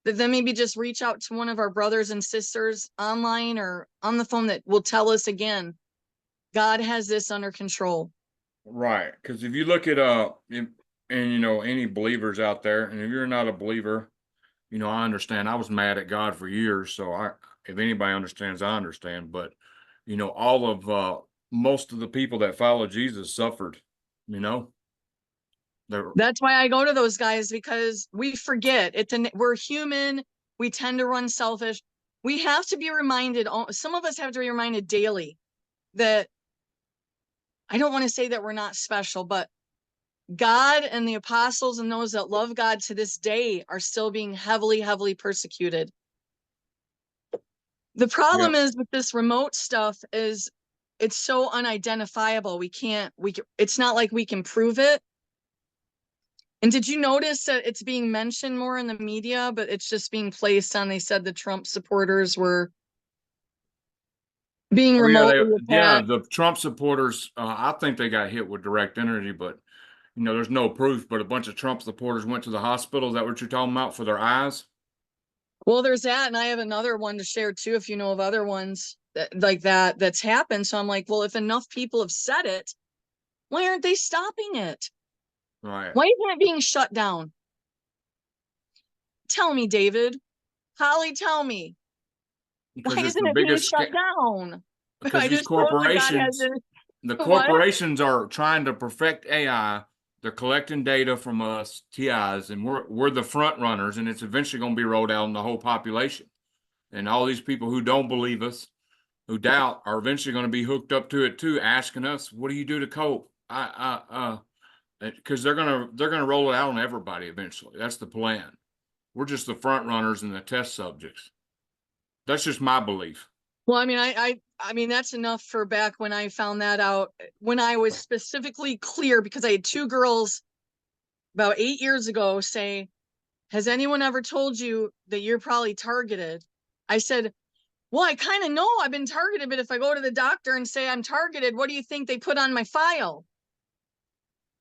that then maybe just reach out to one of our brothers and sisters online or on the phone that will tell us again, God has this under control. Right. Because if you look at any believers out there, and if you're not a believer, I understand. I was mad at God for years, so if anybody understands, I understand. But all of most of the people that follow Jesus suffered. You know, they're That's why I go to those guys, because we forget we're human. We tend to run selfish. We have to be reminded, some of us have to be reminded daily that, I don't want to say that we're not special, but God and the apostles and those that love God to this day are still being heavily, heavily persecuted. The yeah. problem is with this remote stuff is it's so unidentifiable. It's not like we can prove it. And did you notice that it's being mentioned more in the media, but it's just being placed on, they said the Trump supporters were being Oh yeah, remotely yeah, attacked. the Trump supporters. I think they got hit with direct energy, but there's no proof. But a bunch of Trump supporters went to the hospital. Is that what you're talking about for their eyes? Well, there's that, and I have another one to share too, if you know of other ones that's happened. So I'm like, well, if enough people have said it, why aren't they stopping it? Right. Why isn't it being shut down? Tell me, David. Holly, tell me. Why Because it's isn't the it being biggest shut down? because I these just told you God has corporations, it. the What? corporations are trying to perfect AI. They're collecting data from us TIs, and we're the front runners, and it's eventually going to be rolled out on the whole population. And all these people who don't believe us, who doubt, are eventually going to be hooked up to it too, asking us, "What do you do to cope?" Because they're gonna roll it out on everybody eventually. That's the plan. We're just the front runners and the test subjects. That's just my belief. Well, I mean, I mean, that's enough for back when I found that out, when I was specifically clear, because I had two girls about 8 years ago say, has anyone ever told you that you're probably targeted? I said, well, I kind of know I've been targeted, but if I go to the doctor and say I'm targeted, what do you think they put on my file?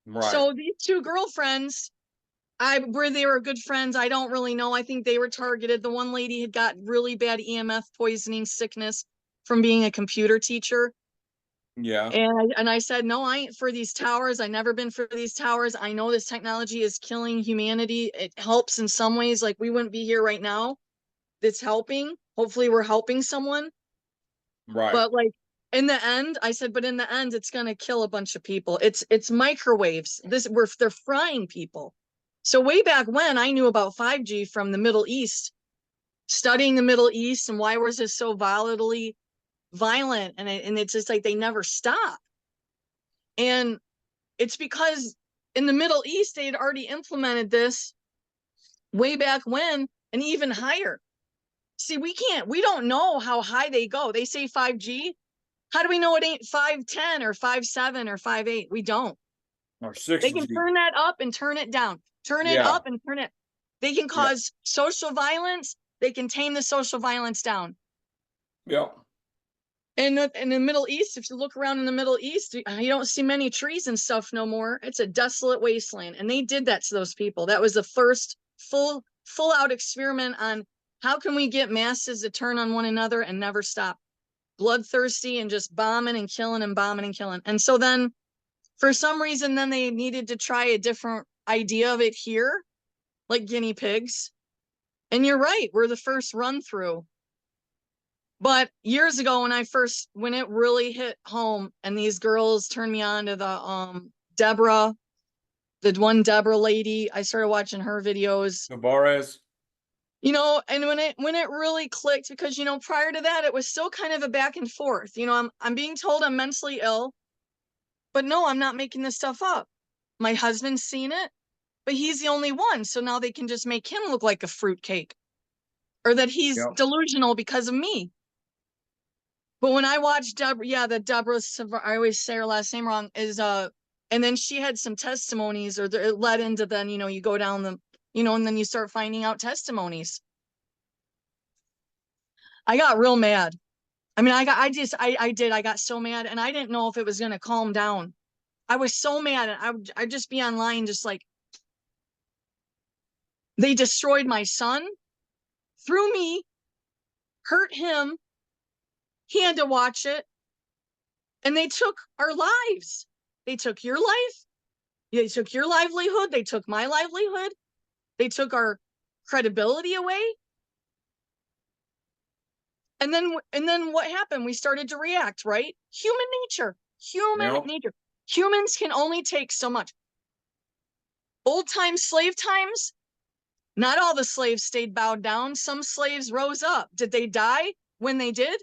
Right. So these two girlfriends, where they were good friends, I don't really know. I think they were targeted. The one lady had got really bad EMF poisoning sickness from being a computer teacher. Yeah. And I said, no, I ain't for these towers. I never been for these towers. I know this technology is killing humanity. It helps in some ways, like we wouldn't be here right now. It's helping. Hopefully we're helping someone. Right. But like in the end, I said, but in the end, it's gonna kill a bunch of people. It's microwaves. They're frying people. So way back when, I knew about 5G from the Middle East, studying the Middle East and why was this so volatily violent, and it's just like they never stop. And it's because in the Middle East they had already implemented this way back when, and even higher. See, we don't know how high they go. They say 5G. How do we know it ain't 510 or 5.7 or 5.8? We don't. Or They 6G. can turn that up and turn it down, turn it Yeah. up and turn it. They can cause social violence. They can tame the social violence down. Yep. In the Middle East, if you look around in the Middle East, you don't see many trees and stuff no more. It's a desolate wasteland. And they did that to those people. That was the first full out experiment on how can we get masses to turn on one another and never stop. Bloodthirsty and just bombing and killing and bombing and killing. And so then for some reason, then they needed to try a different idea of it here, like guinea pigs. And you're right, we're the first run through. But years ago when it really hit home and these girls turned me on to the Deborah, the one Deborah lady, I started watching her videos. Navarez. You know, and when it really clicked, because you know, prior to that, it was still kind of a back and forth. You know, I'm being told I'm mentally ill, but no, I'm not making this stuff up. My husband's seen it, but he's the only one. So now they can just make him look like a fruitcake, or that he's delusional because of me. But when I watched Deborah, I always say her last name wrong, and then she had some testimonies, or it led into then, you know, you go down the, you know, and then you start finding out testimonies. I got real mad. I mean, I got so mad, and I didn't know if it was going to calm down. I was so mad, and I'd just be online, just like, they destroyed my son through me, hurt him. He had to watch it. And they took our lives. They took your life. They took your livelihood. They took my livelihood. They took our credibility away. And then what happened? We started to react, right? Human nature. Nature. Humans can only take so much. Old time slave times, not all the slaves stayed bowed down. Some slaves rose up. Did they die when they did?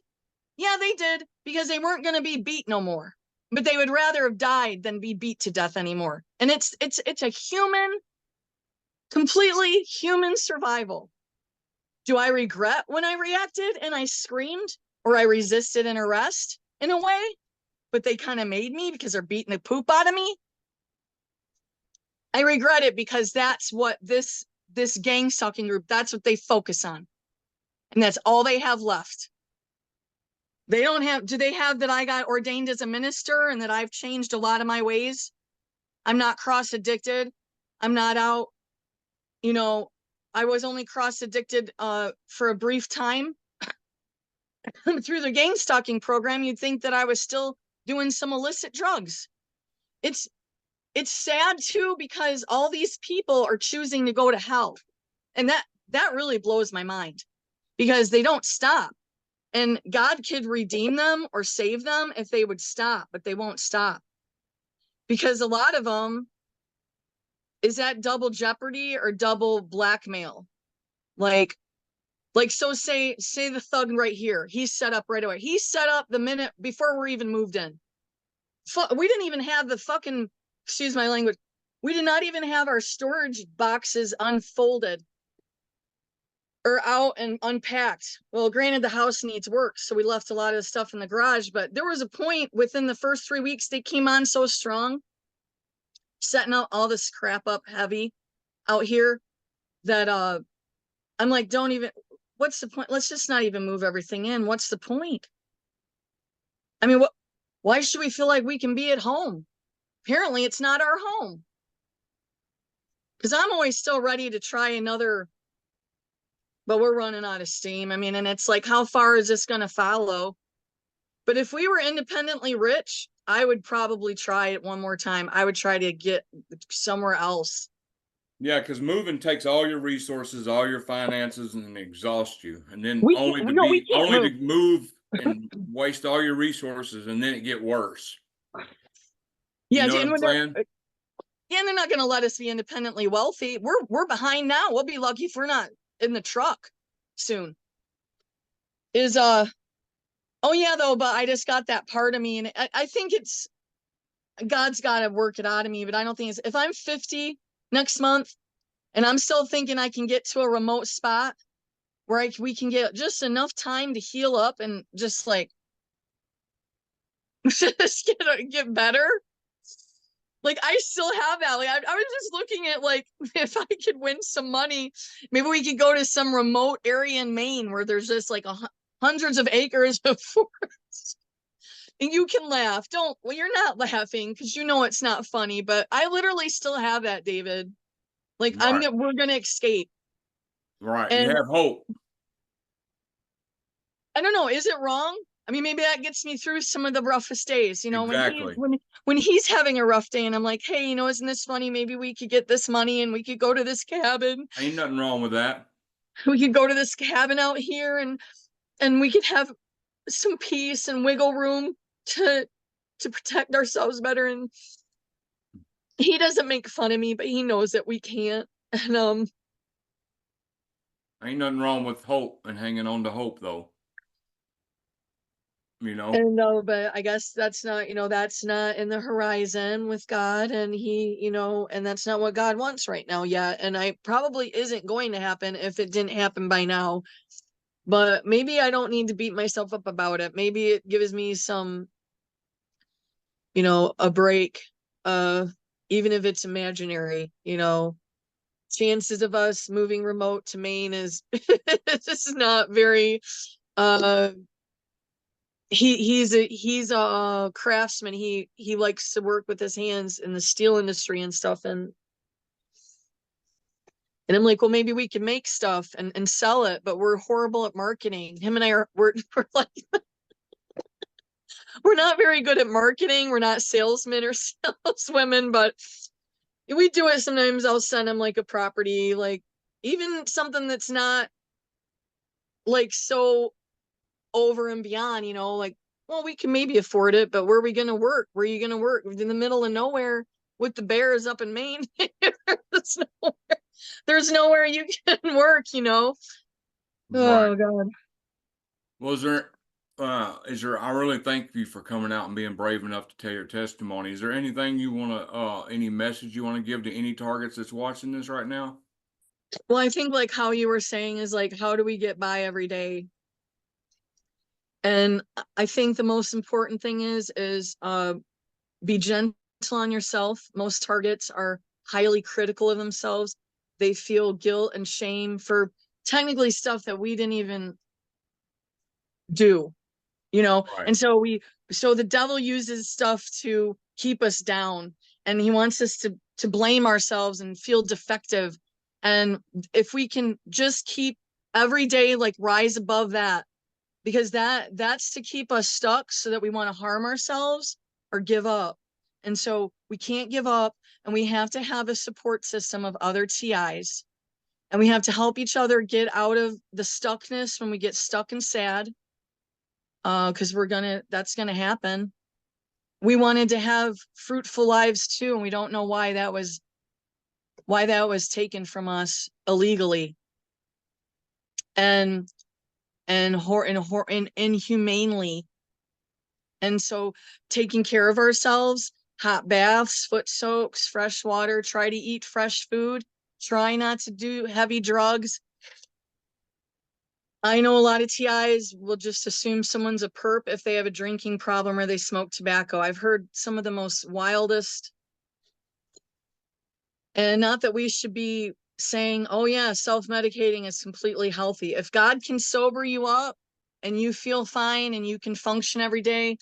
Yeah, they did, because they weren't going to be beat no more. But they would rather have died than be beat to death anymore. And it's a completely human survival. Do I regret when I reacted and I screamed, or I resisted an arrest in a way? But they kind of made me because they're beating the poop out of me. I regret it because that's what this gang stalking group, that's what they focus on. And that's all they have left. They don't have, do they have that I got ordained as a minister and that I've changed a lot of my ways? I'm not cross addicted. I'm not out, you know, I was only cross addicted for a brief time. Through the gang stalking program, you'd think that I was still doing some illicit drugs. It's sad too, because all these people are choosing to go to hell. And that really blows my mind, because they don't stop. And God could redeem them or save them if they would stop, but they won't stop. Because a lot of them, is that double jeopardy or double blackmail? Like so say the thug right here, he's set up right away. He's set up the minute before we're even moved in. We didn't even have the fucking, excuse my language, we did not even have our storage boxes unfolded or out and unpacked. Well, granted, the house needs work, so we left a lot of the stuff in the garage, but there was a point within the first 3 weeks they came on so strong, setting out all this crap up heavy out here, that I'm like, don't even, what's the point? Let's just not even move everything in. What's the point? I mean, why should we feel like we can be at home? Apparently it's not our home. Because I'm always still ready to try another, but we're running out of steam. I mean, and it's like, how far is this going to follow? But if we were independently rich, I would probably try it one more time. I would try to get somewhere else. Yeah, because moving takes all your resources, all your finances, and exhaust you. And then We only to move and waste all your resources, and then it get worse. Yeah, you know what I'm saying? Yeah, and they're not going to let us be independently wealthy. We're behind now. We'll be lucky if we're not in the truck soon. Oh yeah, though, but I just got that part of me, and I think it's God's got to work it out of me. But I don't think it's, if I'm 50 next month and I'm still thinking I can get to a remote spot where we can get just enough time to heal up and just like just get better. Like, I still have that. Like, I was just looking at, like, if I could win some money, maybe we could go to some remote area in Maine where there's just like hundreds of acres of forest. And you can laugh. Well, you're not laughing because you know it's not funny, but I literally still have that, David. Like, Right. we're gonna escape. Right. You And have hope. I don't know, is it wrong? I mean, maybe that gets me through some of the roughest days, you know, Exactly. when he's having a rough day and I'm like, hey, you know, isn't this funny? Maybe we could get this money and we could go to this cabin. Ain't nothing wrong with that. We could go to this cabin out here and we could have some peace and wiggle room to protect ourselves better. And he doesn't make fun of me, but he knows that we can't. And Ain't nothing wrong with hope and hanging on to hope, though. You know. and no, but I guess that's not, you know, that's not in the horizon with God, and he, you know, and that's not what God wants right now yet. And I probably isn't going to happen if it didn't happen by now. But maybe I don't need to beat myself up about it. Maybe it gives me some, you know, a break. Even if it's imaginary, you know, chances of us moving remote to Maine is this is not very uh he's a craftsman. He likes to work with his hands in the steel industry and stuff. And I'm like, well, maybe we can make stuff and sell it, but we're horrible at marketing. Him and I are we're like we're not very good at marketing. We're not salesmen or saleswomen, but we do it sometimes. I'll send him like a property, like even something that's not like so over and beyond, you know, like, well, we can maybe afford it, but where are we going to work? Where are you going to work? In the middle of nowhere with the bears up in Maine. there's, nowhere, there's nowhere you can work, you know? Right. Oh, God. Well, is there, I really thank you for coming out and being brave enough to tell your testimony. Is there anything you want to, any message you want to give to any targets that's watching this right now? Well, I think like how you were saying is like, how do we get by every day? And I think the most important thing is be gentle on yourself. Most targets are highly critical of themselves. They feel guilt and shame for technically stuff that we didn't even do, you know? Right. And so the devil uses stuff to keep us down, and he wants us to blame ourselves and feel defective. And if we can just keep every day, like rise above that, because that's to keep us stuck so that we want to harm ourselves or give up. And so we can't give up, and we have to have a support system of other TIs, and we have to help each other get out of the stuckness when we get stuck and sad, because that's gonna happen. We wanted to have fruitful lives too, and we don't know why that was taken from us illegally and inhumanely. And so taking care of ourselves, hot baths, foot soaks, fresh water, try to eat fresh food, try not to do heavy drugs. I know a lot of TIs will just assume someone's a perp if they have a drinking problem or they smoke tobacco. I've heard some of the most wildest, and not that we should be saying, oh yeah, self-medicating is completely healthy. If God can sober you up and you feel fine and you can function every day,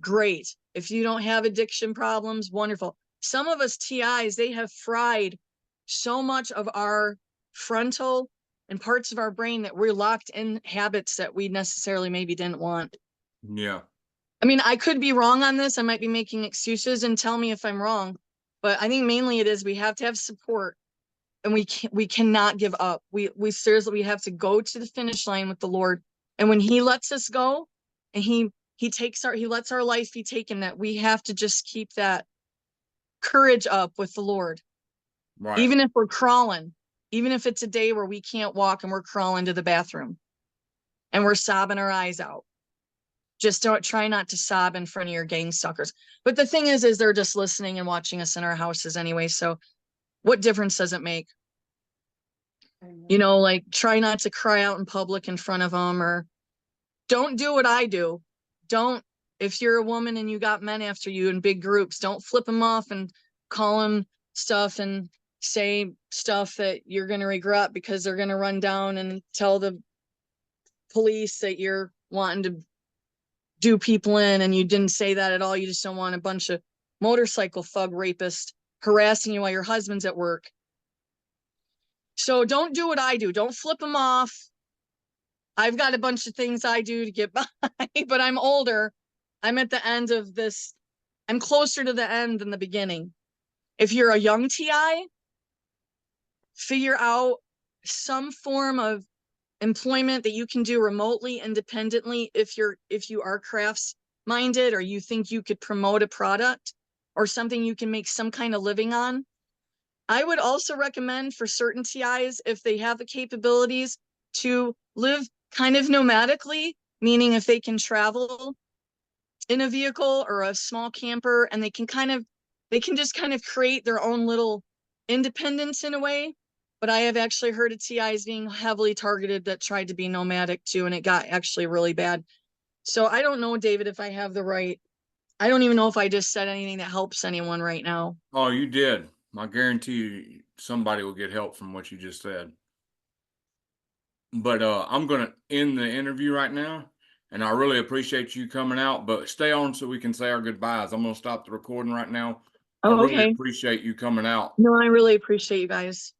great. If you don't have addiction problems, wonderful. Some of us TIs, they have fried so much of our frontal and parts of our brain that we're locked in habits that we necessarily maybe didn't want. Yeah. I mean, I could be wrong on this. I might be making excuses, and tell me if I'm wrong. But I think mainly it is we have to have support, and we cannot give up. We seriously, we have to go to the finish line with the Lord. And when he lets us go and he lets our life be taken, that we have to just keep that courage up with the Lord. Right. Even if we're crawling, even if it's a day where we can't walk and we're crawling to the bathroom and we're sobbing our eyes out. Just don't try not to sob in front of your gang stalkers. But the thing is they're just listening and watching us in our houses anyway. So what difference does it make? You know, like try not to cry out in public in front of them, or don't do what I do. Don't if you're a woman and you got men after you in big groups, don't flip them off and call them stuff and say stuff that you're going to regret, because they're going to run down and tell the police that you're wanting to do people in, and you didn't say that at all. You just don't want a bunch of motorcycle thug rapists harassing you while your husband's at work. So don't do what I do. Don't flip them off. I've got a bunch of things I do to get by, but I'm older. I'm at the end of this. I'm closer to the end than the beginning. If you're a young TI, figure out some form of employment that you can do remotely, independently, if you are crafts minded, or you think you could promote a product or something you can make some kind of living on. I would also recommend for certain TIs, if they have the capabilities, to live kind of nomadically, meaning if they can travel in a vehicle or a small camper, and they can just kind of create their own little independence in a way. But I have actually heard of TIs being heavily targeted that tried to be nomadic too, and it got actually really bad. So I don't know, David, if I have the right, I don't even know if I just said anything that helps anyone right now. Oh, you did. I guarantee you somebody will get help from what you just said. But I'm gonna end the interview right now, and I really appreciate you coming out. But stay on so we can say our goodbyes. I'm gonna stop the recording right now. I Oh, really okay. appreciate you coming out. No, I really appreciate you guys.